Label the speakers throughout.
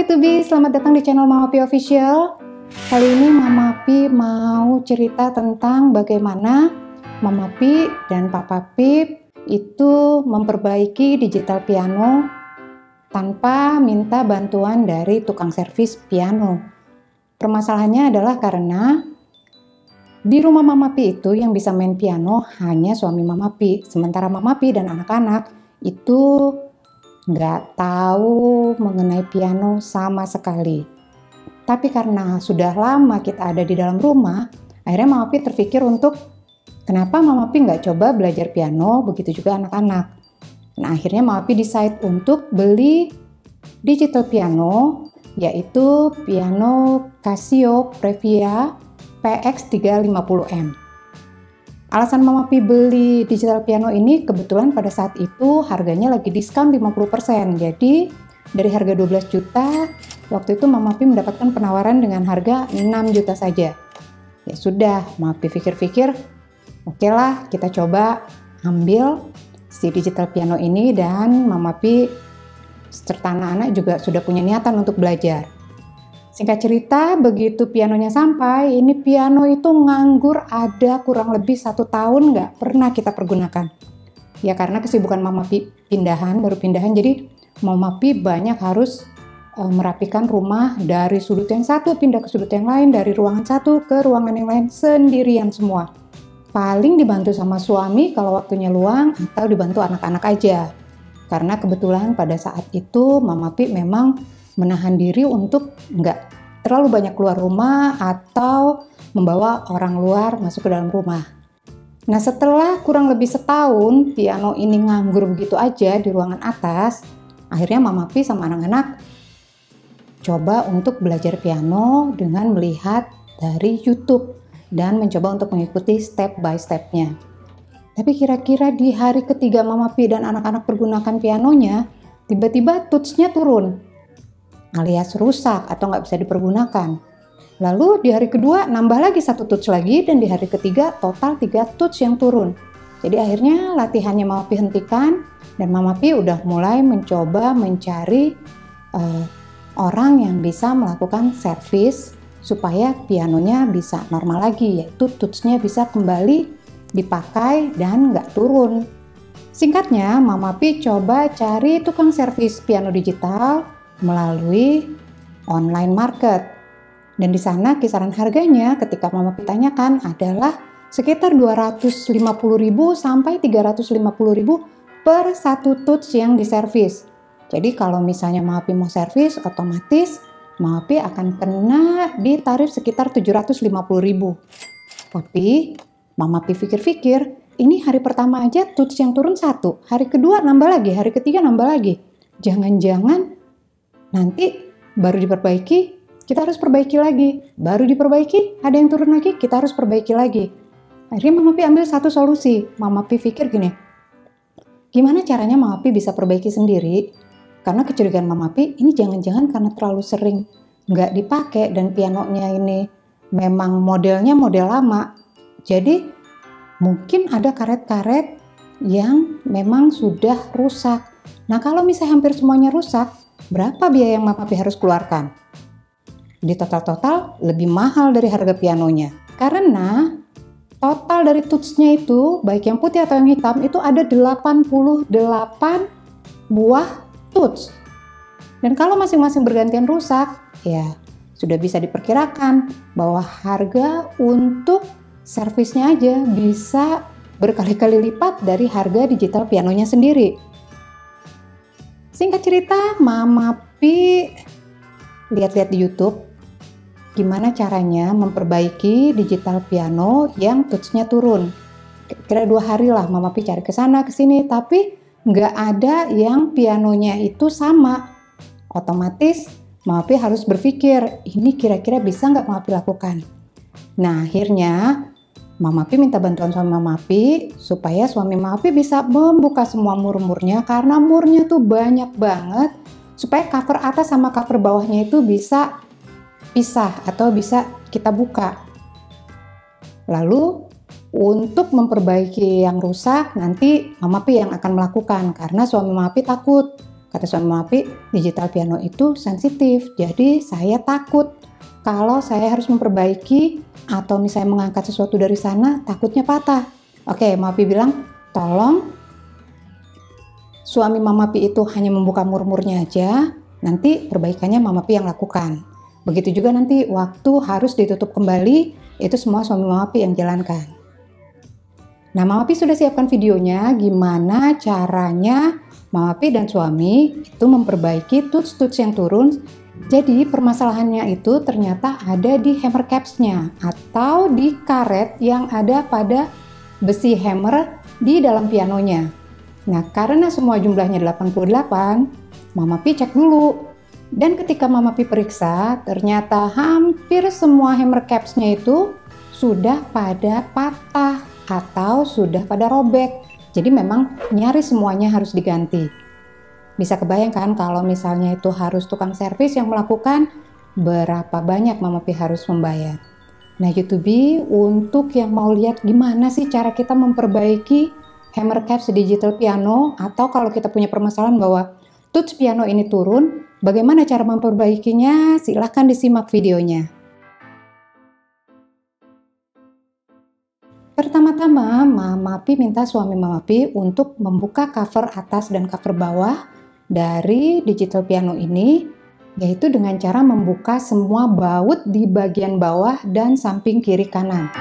Speaker 1: YouTube, selamat datang di channel Mama Pi Official. Kali ini Mama Pi mau cerita tentang bagaimana Mama Pi dan Papa Pi itu memperbaiki digital piano tanpa minta bantuan dari tukang servis piano. Permasalahannya adalah karena di rumah Mama Pi itu yang bisa main piano hanya suami Mama Pi, sementara Mama Pi dan anak-anak itu nggak tahu mengenai piano sama sekali. Tapi karena sudah lama kita ada di dalam rumah, akhirnya Mama Pi terpikir untuk kenapa Mama Pi nggak coba belajar piano, begitu juga anak-anak. Nah akhirnya Mama Pi decide untuk beli digital piano, yaitu piano Casio Previa PX350M. Alasan Mama Pi beli digital piano ini kebetulan pada saat itu harganya lagi diskon 50%. Jadi dari harga 12 juta, waktu itu Mama Pi mendapatkan penawaran dengan harga 6 juta saja. Ya sudah, Mama Pi pikir-pikir, oke lah kita coba ambil si digital piano ini, dan Mama Pi serta anak-anak juga sudah punya niatan untuk belajar. Singkat cerita, begitu pianonya sampai, ini piano itu nganggur ada kurang lebih 1 tahun nggak pernah kita pergunakan. Ya karena kesibukan Mama Pi baru pindahan, jadi Mama Pi banyak harus merapikan rumah dari sudut yang satu pindah ke sudut yang lain, dari ruangan satu ke ruangan yang lain sendirian semua. Paling dibantu sama suami kalau waktunya luang, atau dibantu anak-anak aja. Karena kebetulan pada saat itu Mama Pi memang menahan diri untuk nggak terlalu banyak keluar rumah atau membawa orang luar masuk ke dalam rumah. Nah setelah kurang lebih setahun piano ini nganggur begitu aja di ruangan atas, akhirnya Mama Pi sama anak-anak coba untuk belajar piano dengan melihat dari YouTube dan mencoba untuk mengikuti step by stepnya. Tapi kira-kira di hari ketiga Mama Pi dan anak-anak pergunakan pianonya, tiba-tiba touch-nya turun, alias rusak atau nggak bisa dipergunakan. Lalu di hari kedua nambah lagi 1 touch lagi, dan di hari ketiga total 3 touch yang turun. Jadi akhirnya latihannya Mama Pi hentikan, dan Mama Pi udah mulai mencoba mencari orang yang bisa melakukan servis supaya pianonya bisa normal lagi, yaitu touch-nya bisa kembali dipakai dan nggak turun. Singkatnya, Mama Pi coba cari tukang servis piano digital melalui online market, dan di sana kisaran harganya ketika Mama Pi tanyakan adalah sekitar 250.000 sampai 350.000 per 1 touch yang diservis. Jadi kalau misalnya Mama Pi mau servis, otomatis Mama Pi akan kena di tarif sekitar 750.000. Tapi Mama Pi pikir-pikir, ini hari pertama aja touch yang turun 1, hari kedua nambah lagi, hari ketiga nambah lagi. Jangan-jangan nanti baru diperbaiki, kita harus perbaiki lagi. Baru diperbaiki, ada yang turun lagi, kita harus perbaiki lagi. Akhirnya Mama Pi ambil satu solusi. Mama Pi pikir gini, gimana caranya Mama Pi bisa perbaiki sendiri? Karena kecurigaan Mama Pi, ini jangan-jangan karena terlalu sering nggak dipakai dan pianonya ini memang modelnya model lama. Jadi mungkin ada karet-karet yang memang sudah rusak. Nah kalau misalnya hampir semuanya rusak, berapa biaya yang Mama Pi harus keluarkan? Di total-total lebih mahal dari harga pianonya. Karena total dari touch-nya itu, baik yang putih atau yang hitam, itu ada 88 buah touch. Dan kalau masing-masing bergantian rusak, ya sudah bisa diperkirakan bahwa harga untuk servisnya aja bisa berkali-kali lipat dari harga digital pianonya sendiri. Singkat cerita, Mama Pi lihat-lihat di YouTube gimana caranya memperbaiki digital piano yang touch-nya turun. Kira 2 hari lah Mama Pi cari ke sana ke sini, tapi nggak ada yang pianonya itu sama. Otomatis Mama Pi harus berpikir, ini kira-kira bisa nggak Mama Pi lakukan? Nah akhirnya Mama Pi minta bantuan suami Mama Pi supaya suami Mama Pi bisa membuka semua mur-murnya, karena murnya tuh banyak banget, supaya cover atas sama cover bawahnya itu bisa pisah atau bisa kita buka. Lalu untuk memperbaiki yang rusak nanti Mama Pi yang akan melakukan, karena suami Mama Pi takut Kata suami Mama Pi, digital piano itu sensitif, jadi saya takut kalau saya harus memperbaiki atau misalnya mengangkat sesuatu dari sana, takutnya patah. Oke, Mama Pi bilang, tolong suami Mama Pi itu hanya membuka murmurnya aja, nanti perbaikannya Mama Pi yang lakukan. Begitu juga nanti waktu harus ditutup kembali, itu semua suami Mama Pi yang jalankan. Nah, Mama Pi sudah siapkan videonya gimana caranya Mama Pi dan suami itu memperbaiki tuts-tuts yang turun. Jadi permasalahannya itu ternyata ada di hammer caps-nya atau di karet yang ada pada besi hammer di dalam pianonya. Nah, karena semua jumlahnya 88, Mama Pi cek dulu. Dan ketika Mama Pi periksa, ternyata hampir semua hammer caps-nya itu sudah pada patah atau sudah pada robek. Jadi memang nyaris semuanya harus diganti. Bisa kebayangkan kalau misalnya itu harus tukang servis yang melakukan, berapa banyak Mama Pi harus membayar. Nah, YouTube, untuk yang mau lihat gimana sih cara kita memperbaiki hammer caps digital piano, atau kalau kita punya permasalahan bahwa tuts piano ini turun, bagaimana cara memperbaikinya? Silahkan disimak videonya. Pertama-tama, Mama Pi minta suami Mama Pi untuk membuka cover atas dan cover bawah dari digital piano ini, yaitu dengan cara membuka semua baut di bagian bawah dan samping kiri kanan.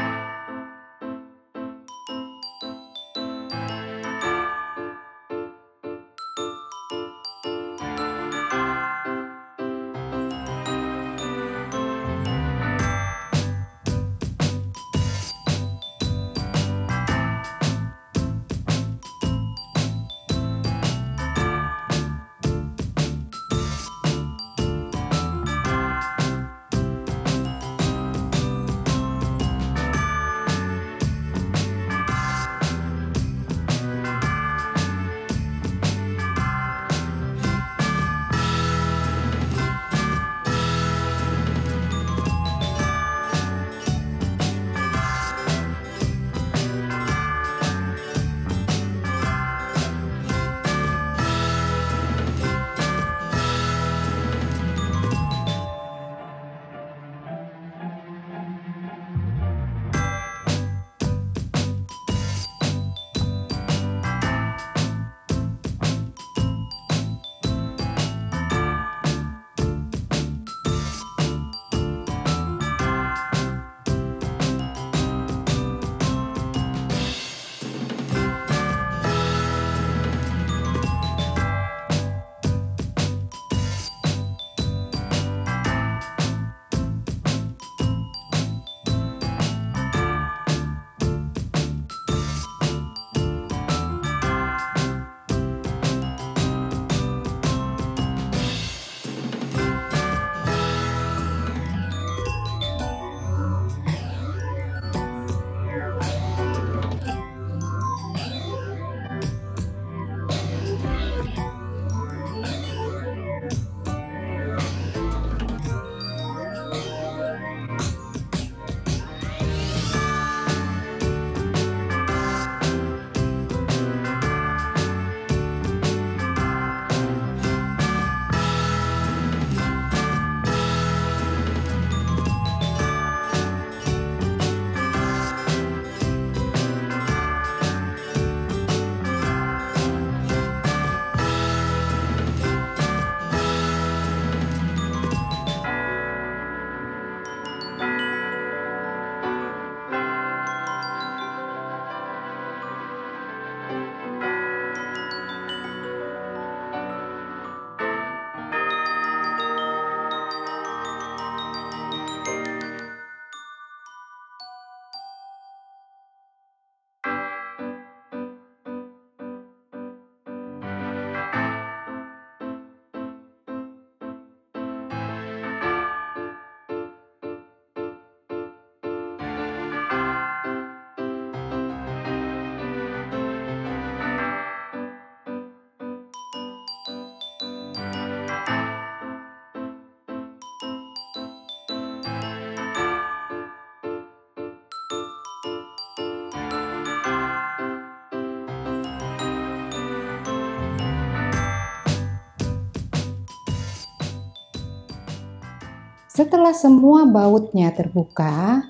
Speaker 1: Setelah semua bautnya terbuka,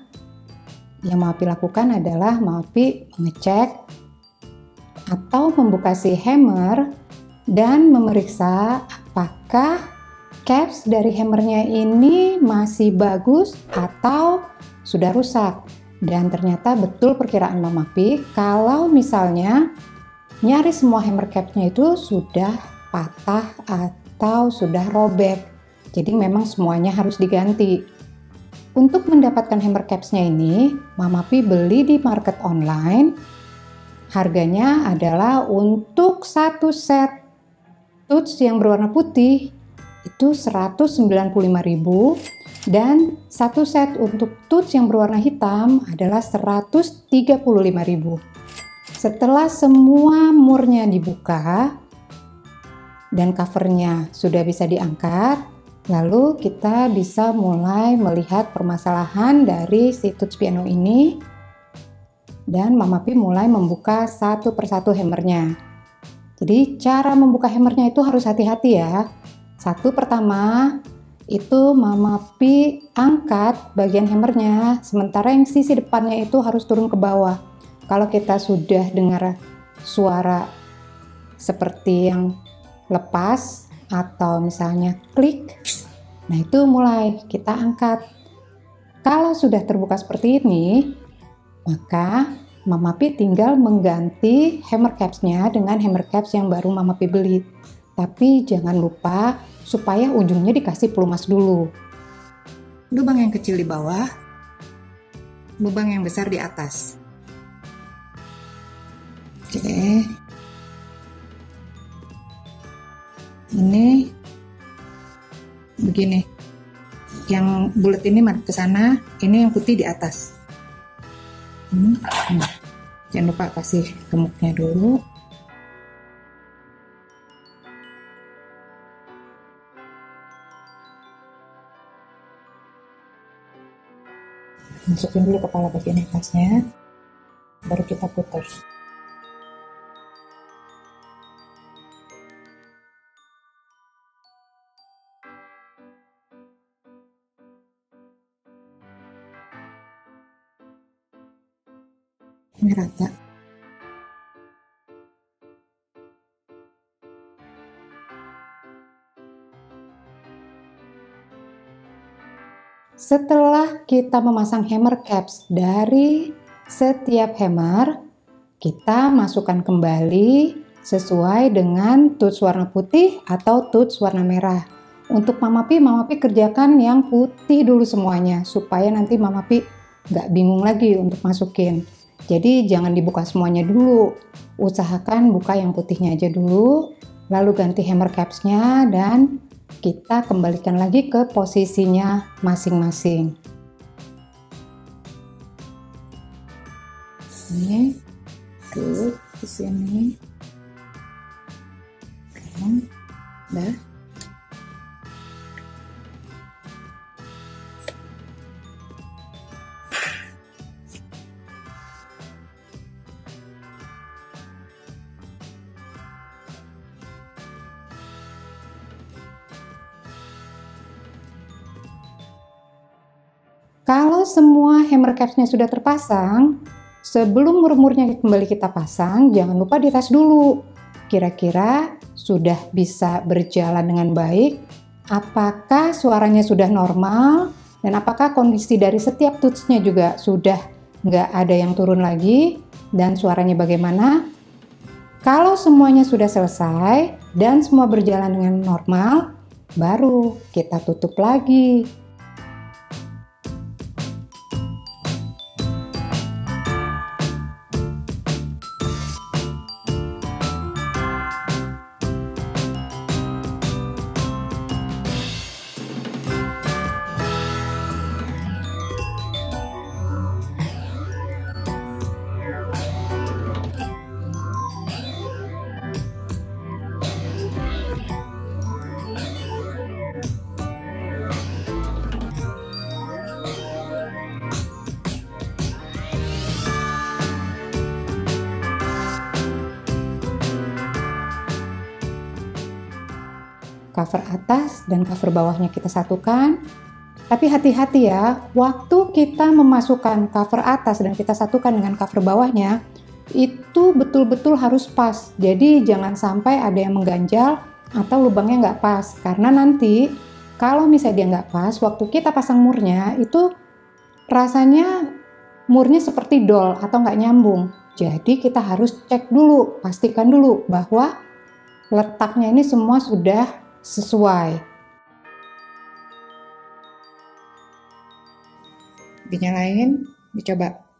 Speaker 1: yang Mama Pi lakukan adalah Mama Pi mengecek atau membuka si hammer dan memeriksa apakah caps dari hammernya ini masih bagus atau sudah rusak. Dan ternyata betul perkiraan Mama Pi, kalau misalnya nyaris semua hammer capsnya itu sudah patah atau sudah robek. Jadi memang semuanya harus diganti. Untuk mendapatkan hammer capsnya ini, Mama Pi beli di market online. Harganya adalah untuk satu set tools yang berwarna putih itu 195.000 dan satu set untuk tools yang berwarna hitam adalah 135.000. Setelah semua murnya dibuka dan covernya sudah bisa diangkat, lalu kita bisa mulai melihat permasalahan dari si tools piano ini, dan Mama Pi mulai membuka satu persatu hammernya. Jadi cara membuka hammernya itu harus hati-hati ya. Satu pertama itu Mama Pi angkat bagian hammernya, sementara yang sisi depannya itu harus turun ke bawah. Kalau kita sudah dengar suara seperti yang lepas atau misalnya klik, nah itu mulai kita angkat. Kalau sudah terbuka seperti ini, maka Mama Pi tinggal mengganti hammer capsnya dengan hammer caps yang baru Mama Pi beli. Tapi jangan lupa supaya ujungnya dikasih pelumas dulu. Lubang yang kecil di bawah, lubang yang besar di atas. Oke. Ini begini, yang bulat ini madep ke sana, ini yang putih di atas. Jangan lupa kasih gemuknya dulu. Masukin dulu kepala bagian atasnya, baru kita putar. Ini rata. Setelah kita memasang hammer caps dari setiap hammer, kita masukkan kembali sesuai dengan tools warna putih atau tools warna merah. Untuk Mama Pi kerjakan yang putih dulu semuanya, supaya nanti Mama Pi nggak bingung lagi untuk masukin. Jadi jangan dibuka semuanya dulu, usahakan buka yang putihnya aja dulu, lalu ganti hammer capsnya dan kita kembalikan lagi ke posisinya masing-masing. Ini, tuh di sini, dah. Kalau semua hammer capsnya sudah terpasang, sebelum murmurnya kembali kita pasang, jangan lupa dites dulu. Kira-kira sudah bisa berjalan dengan baik? Apakah suaranya sudah normal? Dan apakah kondisi dari setiap tootsnya juga sudah nggak ada yang turun lagi? Dan suaranya bagaimana? Kalau semuanya sudah selesai dan semua berjalan dengan normal, baru kita tutup lagi. Cover atas dan cover bawahnya kita satukan, Tapi hati-hati ya, waktu kita memasukkan cover atas dan kita satukan dengan cover bawahnya, itu betul-betul harus pas. Jadi jangan sampai ada yang mengganjal atau lubangnya nggak pas. Karena nanti kalau misalnya dia nggak pas, waktu kita pasang murnya itu rasanya murnya seperti dol atau nggak nyambung. Jadi kita harus cek dulu, pastikan dulu bahwa letaknya ini semua sudah sesuai. Dinyalain, dicoba.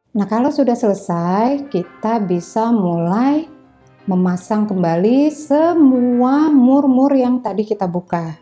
Speaker 1: Nah, kalau sudah selesai, kita bisa mulai memasang kembali semua mur-mur yang tadi kita buka.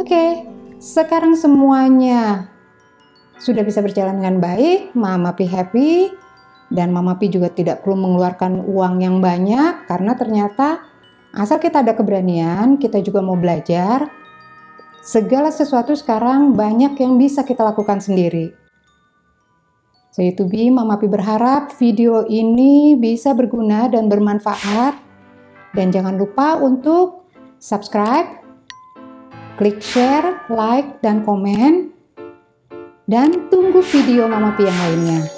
Speaker 1: Oke, sekarang semuanya sudah bisa berjalan dengan baik. Mama Pi happy, dan Mama Pi juga tidak perlu mengeluarkan uang yang banyak karena ternyata asal kita ada keberanian, kita juga mau belajar. Segala sesuatu sekarang banyak yang bisa kita lakukan sendiri. So to be, Mama Pi berharap video ini bisa berguna dan bermanfaat. Dan jangan lupa untuk subscribe, klik share, like, dan komen. Dan tunggu video Mama Pi yang lainnya.